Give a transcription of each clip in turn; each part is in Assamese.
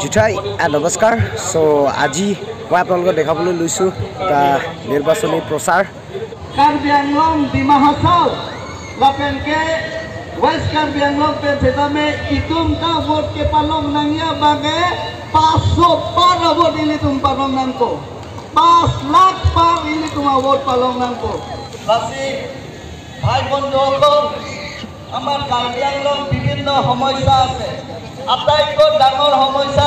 জিঠাই নমস্কাৰ সো আজি মই আপোনালোকক দেখাবলৈ লৈছোঁ নিৰ্বাচনী প্ৰচাৰ কাৰ্বি আংলং ডিমা হাছাও लापेन के वेस्ट कार्बी आंगलंग पे भेजा में इतुम का वोट के पालों नंगिया बागे 500 पार वोट इली तुम पालों नंग को 5 लाख पार इली तुम वोट पालों नंग को बासी भाई बंधु को हमार कार्बी आंगलंग विभिन्न समस्या আছে আটাইতকৈ ডাঙৰ সমস্যা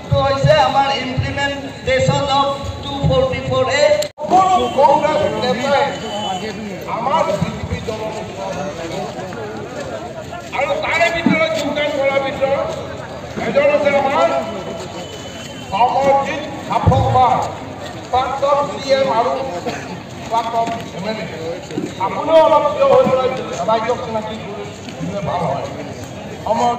তো হৈছে আমাৰ ইমপ্লিমেন্টেশন অফ 244A কোন কংগ্ৰেছ নেতাই আমাৰ আৰু তাৰে ভিতৰত যোগদান কৰাৰ ভিতৰত এজন আছে আমাৰ অমৰজিৎ হাফংবা প্ৰাক্তন CM আৰু প্ৰাক্তন MLA আপুনিও অলপ থিয় হৈ পেলাই ৰাজ্যক চিনাকি কৰিলে ভাল হয় অমৰ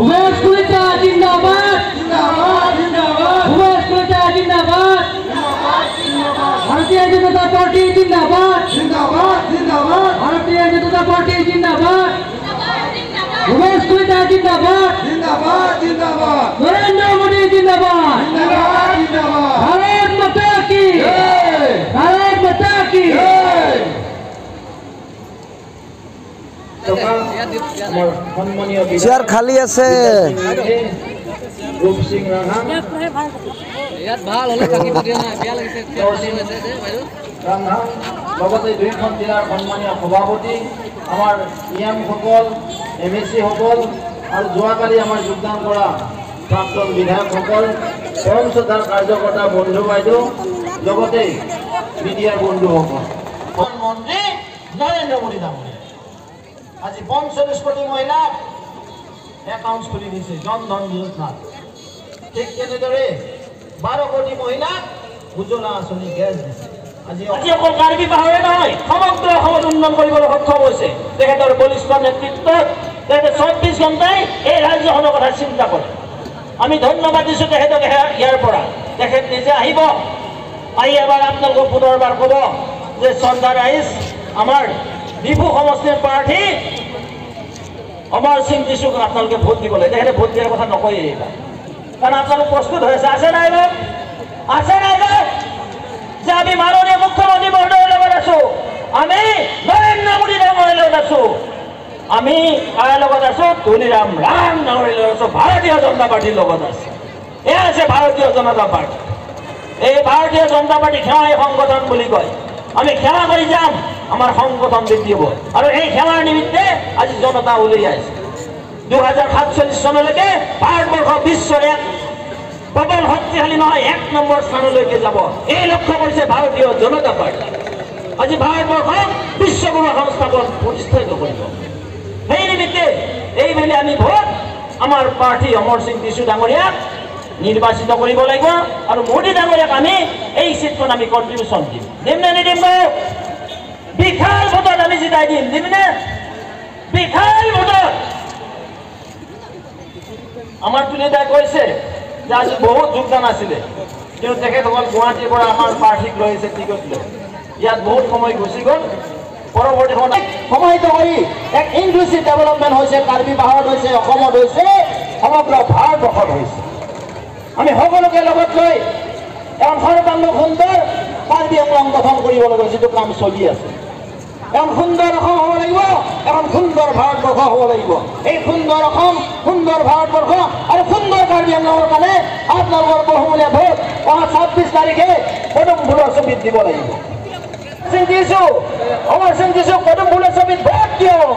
उमेश कुलचा जिंदाबाद जिंदाबाद जिंदाबाद उमेश कुलचा जिंदाबाद जिंदाबाद जिंदाबाद भारतीय जनता पार्टी जिंदाबाद जिंदाबाद जिंदाबाद भारतीय जनता पार्टी जिंदाबाद उमेश कुलचा जिंदाबाद जिंदाबाद जिंदाबाद नरेंद्र मोदी जिंदाबाद जिंदाबाद जिंदाबाद भारत माता की जय भारत माता की जय চেয়ার খালি আছে रूप सिंह राणा यात ভাল হলে থাকিব দিয়া না বেয়া লাগিছে খালি হৈছে যে বাইদেউ রাণা লগতে দুইখন জিলাৰ সন্মানীয় সভাপতি আমাৰ ইএম সকল এমএসি সকল আৰু যোৱাকালি আমাৰ যোগদান কৰা প্ৰাক্তন বিধায়ক সকল পৰম শ্ৰদ্ধাৰ কাৰ্যকৰ্তা বন্ধু বাইদেউ লগতে মিডিয়াৰ বন্ধু সকল প্ৰধানমন্ত্ৰী নৰেন্দ্ৰ মোদী ডাঙৰীয়া আজি 45 কোটি মহিলা একাউন্ট খুলি দিছে জনধন যোজনা ঠিক তেনেদৰে 12 কোটি মহিলা উজ্জ্বলা আঁচনি গেছ দিছে আজি অকল কাৰ্বি পাহাৰে নহয় সমগ্ৰ অসমত উন্নয়ন কৰিবলৈ সক্ষম হৈছে তেখেতৰ বলিষ্ঠ নেতৃত্বত তেখেতে 24 ঘণ্টাই এই ৰাজ্যখনৰ কথা চিন্তা কৰে আমি ধন্যবাদ দিছোঁ তেখেতক ইয়াৰ পৰা তেখেত নিজে আহিব আহি এবাৰ আপোনালোকক পুনৰবাৰ ক'ব যে চন্দা ৰাইজ আমাৰ বিভু সমষ্টিৰ প্ৰাৰ্থী অমৰ সিং দিশুক আপোনালোকে ভোট দিবলৈ তেখেতে ভোট দিয়াৰ কথা নকয়ে এইবাৰ কাৰণ আপোনালোক প্ৰস্তুত হৈছে আছে নাই যে আমি মাননীয় মুখ্যমন্ত্ৰী মহোদয়ৰ লগত আছোঁ আমি নৰেন্দ্ৰ মোদী ডাঙৰীয়াৰ লগত আছোঁ আমি কাৰ লগত আছোঁ ধনীৰাম ডাঙৰীয়াৰ লগত আছোঁ ভাৰতীয় জনতা পাৰ্টীৰ লগত আছে এয়া আছে ভাৰতীয় জনতা পাৰ্টী এই ভাৰতীয় জনতা পাৰ্টী সেৱা সংগঠন বুলি কয় আমি সেৱা কৰি যাম আমাৰ সংগঠন বৃদ্ধি হ'ব আৰু এই সেৱাৰ নিমিত্তে আজি জনতা ওলাই আহিছে 2047 চনলৈকে ভাৰতবৰ্ষ বিশ্বৰ এক প্ৰবল শক্তিশালী নহয় 1 নম্বৰ স্থানলৈকে যাব এই লক্ষ্য কৰিছে ভাৰতীয় জনতা পাৰ্টি আজি ভাৰতবৰ্ষক বিশ্বগুৰু সংস্থাপন প্ৰতিষ্ঠিত কৰিব সেই নিমিত্তে এইবেলি আমি ভোট আমাৰ প্ৰাৰ্থী অমৰ সিং দিশু ডাঙৰীয়াক নিৰ্বাচিত কৰিব লাগিব আৰু মোদী ডাঙৰীয়াক আমি এই চিটখন আমি কন্ট্ৰিবিউশন দিম নে নিদিম বিশাল ভোটত আমি জিতাই দিম নে বিশাল ভোটত আমাৰ তুলিদাই কৈছে যে আজি বহুত যোগদান আছিলে কিন্তু তেখেতসকল গুৱাহাটীৰ পৰা আমাৰ প্ৰাৰ্থীক লৈছে টিকট লৈ ইয়াত বহুত সময় গুচি গ'ল পৰৱৰ্তী সমাহিত কৰি এক ইনক্লুচিভ ডেভেলপমেণ্ট হৈছে কাৰ্বি পাহাৰত হৈছে অসমত হৈছে সমগ্ৰ ভাৰতবৰ্ষত হৈছে আমি সকলোকে লগত লৈ এখন সৰ্বাংগ সুন্দৰ কাৰ্বি আংলং গঠন কৰিব লাগিব যিটো কাম চলি আছে এখন সুন্দৰ অসম হ'ব লাগিব এখন সুন্দৰ ভাৰতবৰ্ষ হ'ব লাগিব এই সুন্দৰ অসম সুন্দৰ ভাৰতবৰ্ষ আৰু সুন্দৰ কাৰ্বি আংলঙৰ কাৰণে আপোনালোকৰ বহুমূলীয়া ভোট অহা 26 তাৰিখে পদুম ফুলৰ ছবিত দিব লাগিব অমৰ সিং দিশু পদুম ফুলৰ ছবিত ভোট দিয়ক